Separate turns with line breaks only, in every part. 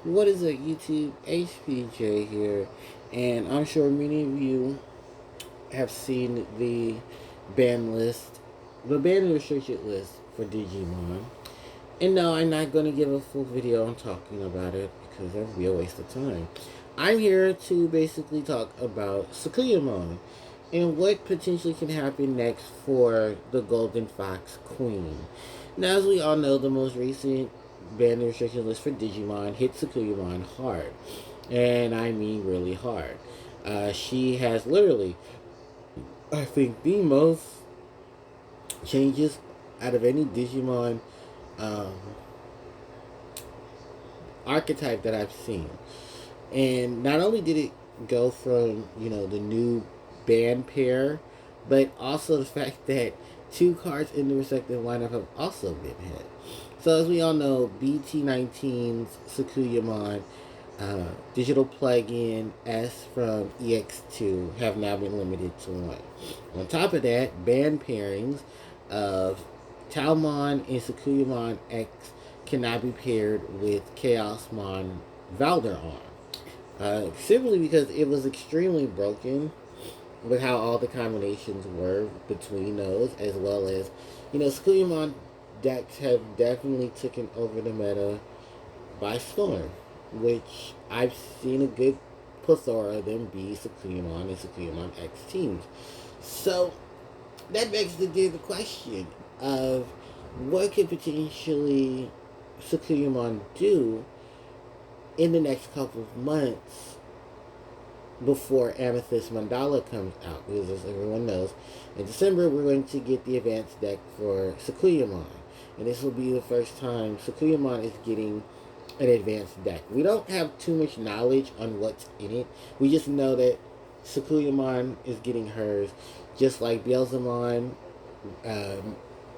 What is it, YouTube? HPJ here, and I'm sure many of you have seen the ban list, the ban and restricted list for Digimon. And no, I'm not going to give a full video on talking about it because that would be a waste of time. I'm here to basically talk about Sakuyamon and what potentially can happen next for the Golden Fox Queen. Now, as we all know, the most recent ban and restriction list for Digimon hit Sakuyamon hard. And I mean really hard. She has literally, I think, the most changes out of any Digimon um, archetype that I've seen. And not only did it go from, the new band pair, but also the fact that two cards in the respective lineup have also been hit. So as we all know, BT19's Sakuyamon, digital plug-in S from EX2 have now been limited to one. On top of that, band pairings of Talmon and Sakuyamon X cannot be paired with Chaosmon Valderarm. Simply because it was extremely broken with how all the combinations were between those, as well as, Sakuyamon decks have definitely taken over the meta by storm, which I've seen a good plethora of them be Sakuyamon and Sakuyamon X teams. So that begs the question of what could potentially Sakuyamon do in the next couple of months before Amethyst Mandala comes out. Because as everyone knows, in December we're going to get the advanced deck for Sakuyamon. And this will be the first time Sakuyamon is getting an advanced deck. We don't have too much knowledge on what's in it. We just know that Sakuyamon is getting hers, just like Beelzemon,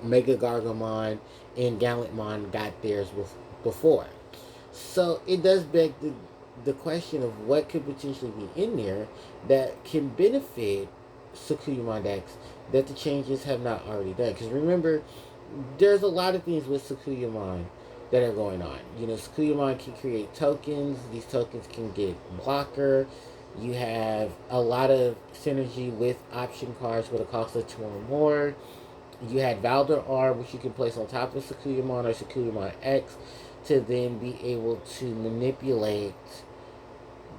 Mega Gargamon, and Gallantmon got theirs before. So it does beg the question of what could potentially be in there that can benefit Sakuyamon decks that the changes have not already done. Because remember, there's a lot of things with Sakuyamon that are going on. Sakuyamon can create tokens. These tokens can get blocker. You have a lot of synergy with option cards with a cost of 2 or more. You had Valder R, which you can place on top of Sakuyamon or Sakuyamon X to then be able to manipulate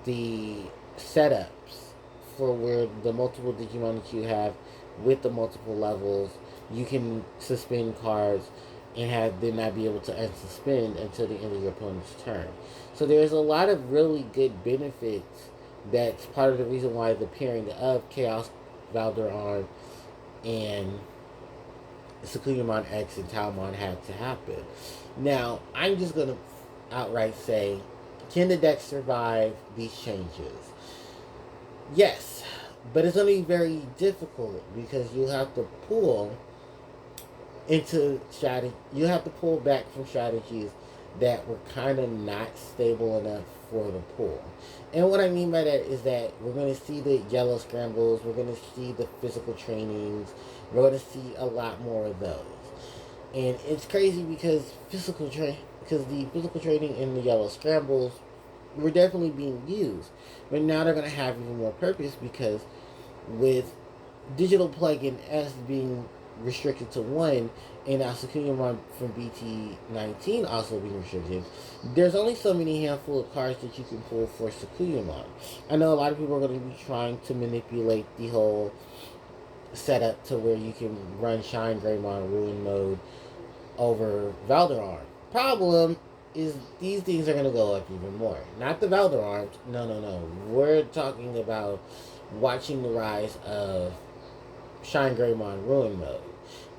the setups for where the multiple Digimon that you have with the multiple levels, you can suspend cards and have them not be able to unsuspend until the end of your opponent's turn. So there's a lot of really good benefits that's part of the reason why the pairing of Chaos Valderarm and Sakuyamon X and Talmon had to happen. Now, I'm just going to outright say, can the deck survive these changes? Yes, but it's going to be very difficult because you have to pull into strategy. You have to pull back from strategies that were kind of not stable enough for the pull. And what I mean by that is that we're going to see the yellow scrambles, we're going to see the physical trainings, we're going to see a lot more of those. And it's crazy because the physical training and the yellow scrambles were definitely being used, but now they're going to have even more purpose because with digital plugin S being restricted to one, and now Sakuyamon from BT19 also being restricted, there's only so many handful of cards that you can pull for Sakuyamon. I know a lot of people are going to be trying to manipulate the whole setup to where you can run Shine Greymon Ruin mode over Valderarm. Problem is these things are going to go up even more. Not the Valderarms. No. We're talking about watching the rise of Shine Greymon Ruin mode.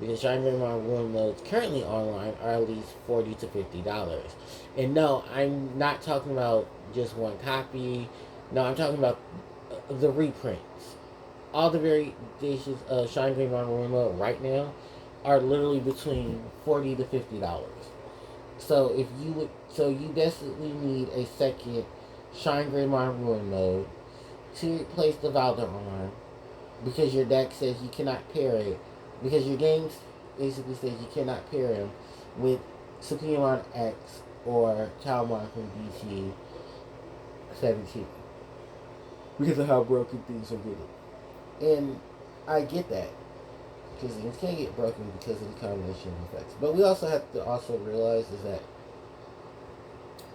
Because Shine Greymon Ruin modes currently online are at least $40 to $50. And no, I'm not talking about just one copy. No, I'm talking about the reprints. All the variations of Shine Greymon Ruin mode right now are literally between $40 to $50. So you desperately need a second Shine Greymon Ruin mode to replace the Valderarm because your deck says you cannot pair it, because your game basically says you cannot pair him with Sakuyamon X or Talmon from BT 17 because of how broken things are getting. And I get that because things can get broken because of the combination of effects. But we also have to also realize is that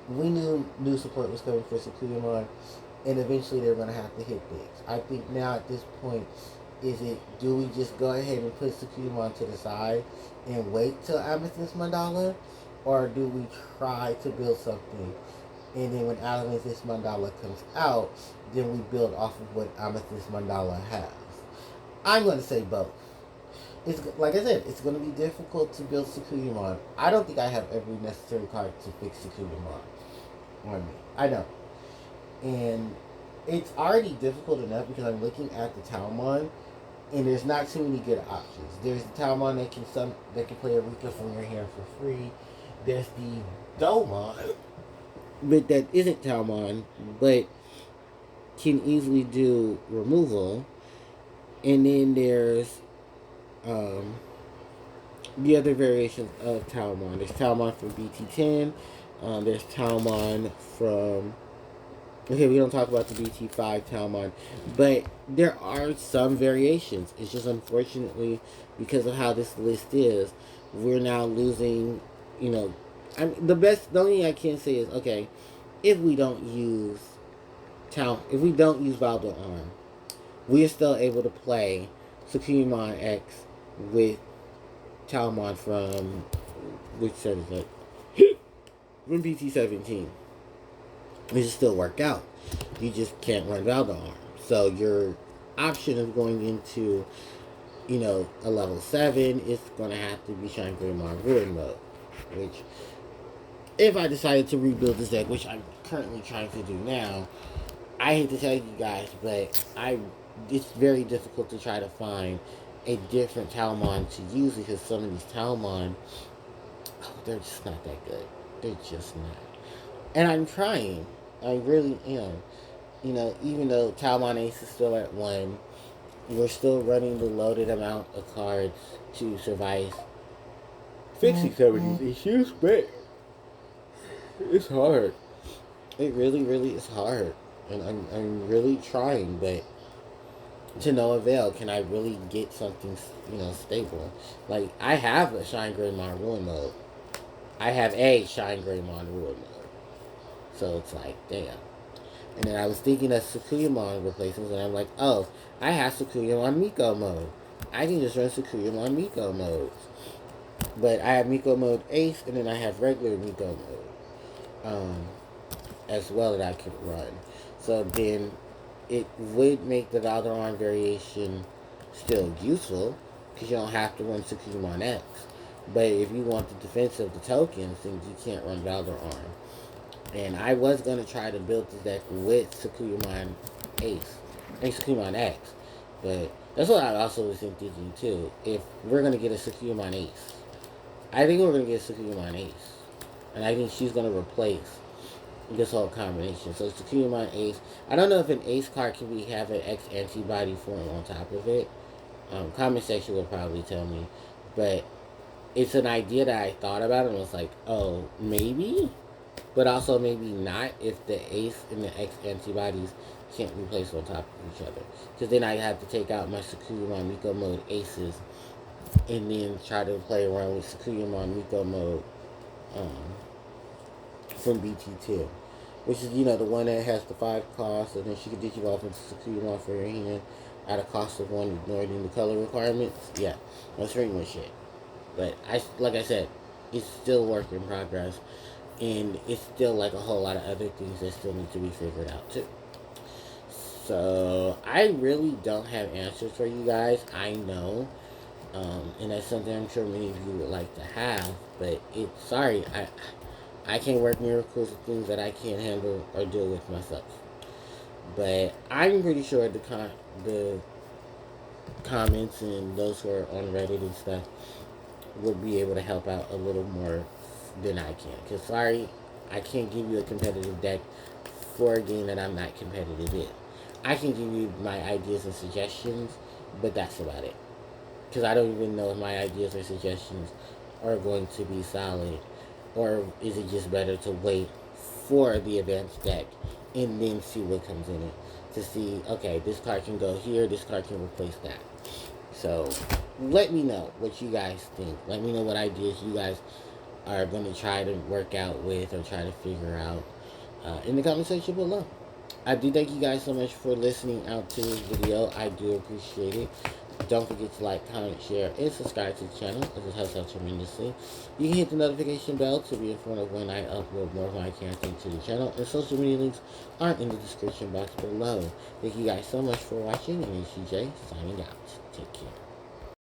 we knew new support was coming for Sakuyamon, and eventually they're going to have to hit things. I think now at this point, do we just go ahead and put Sakuyamon to the side and wait till Amethyst Mandala, or do we try to build something, and then when Amethyst Mandala comes out, then we build off of what Amethyst Mandala has? I'm going to say both. It's like I said, it's going to be difficult to build Sakuyamon. I don't think I have every necessary card to fix Sakuyamon on me. I know. And it's already difficult enough because I'm looking at the Talmon, and there's not too many good options. There's the Talmon that can play a Rika from your hand for free. There's the Domon, but that isn't Talmon, but can easily do removal. And then there's the other variations of Talmon. There's Talmon from BT10. There's Talmon from... Okay, we don't talk about the BT5 Talmon, but there are some variations. It's just unfortunately, because of how this list is, we're now losing, the only thing I can say is, okay, if we don't use Valdo Arm, we are still able to play Sakuyamon X with Talmon from, which set is that? From BT17. It will still work out. You just can't run Valdo Arm. So your option of going into, a level 7 is going to have to be Shine Greymon Ruin mode. Which, if I decided to rebuild this deck, which I'm currently trying to do now, I hate to tell you guys, but it's very difficult to try to find a different Talmon to use because some of these Talmon, they're just not that good. They're just not. And I'm trying. I really am. Even though Talmon Ace is still at 1, we're still running the loaded amount of cards to survive fixing some of these issues, but it's hard. It really, really is hard. And I'm really trying, but to no avail. Can I really get something, stable? Like, I have a Shine Greymon Ruin mode. I have a Shine Greymon Ruin mode. So it's like, damn. And then I was thinking of Sakuyamon replacements, and I'm like, oh, I have Sakuyamon Miko mode. I can just run Sakuyamon Miko modes. But I have Miko mode Ace, and then I have regular Miko mode as well that I can run. So then it would make the Valderon variation still useful, because you don't have to run Sakuyamon X. But if you want the defense of the tokens, then you can't run Valderon. And I was going to try to build this deck with Sakuyamon Ace and Sakuyamon X. But that's what I also was thinking too. If we're going to get a Sakuyamon Ace, I think we're going to get a Sakuyamon Ace. And I think she's going to replace this whole combination. So Sakuyamon Ace. I don't know if an Ace card can have an X antibody form on top of it. Comment section will probably tell me. But it's an idea that I thought about and was like, oh, maybe? But also maybe not if the Ace and the X antibodies can't be placed on top of each other. Because then I have to take out my Sakuyamon Miko mode Aces and then try to play around with Sakuyamon Miko mode from BT2. Which is, the one that has the 5 costs, and then she can ditch you off into Sakuyamon for your hand at a cost of 1, ignoring the color requirements. Yeah, that's pretty much it. But, like I said, it's still work in progress. And it's still like a whole lot of other things that still need to be figured out too. So I really don't have answers for you guys. I know. And that's something I'm sure many of you would like to have. But sorry, I can't work miracles with things that I can't handle or deal with myself. But I'm pretty sure the comments and those who are on Reddit and stuff will be able to help out a little more than I can. Because, sorry, I can't give you a competitive deck for a game that I'm not competitive in. I can give you my ideas and suggestions, but that's about it. Because I don't even know if my ideas or suggestions are going to be solid Or is it just better to wait for the advanced deck and then see what comes in it? To see, okay, this card can go here, this card can replace that. So let me know what you guys think. Let me know what ideas you guys are going to try to work out with or try to figure out in the comment section below. I do thank you guys so much for listening out to this video. I do appreciate it. Don't forget to like, comment, share, and subscribe to the channel, because it helps out tremendously. You can hit the notification bell to be informed of when I upload more of my content to the channel, and social media links are in the description box below. Thank you guys so much for watching, and it's CJ signing out. Take care.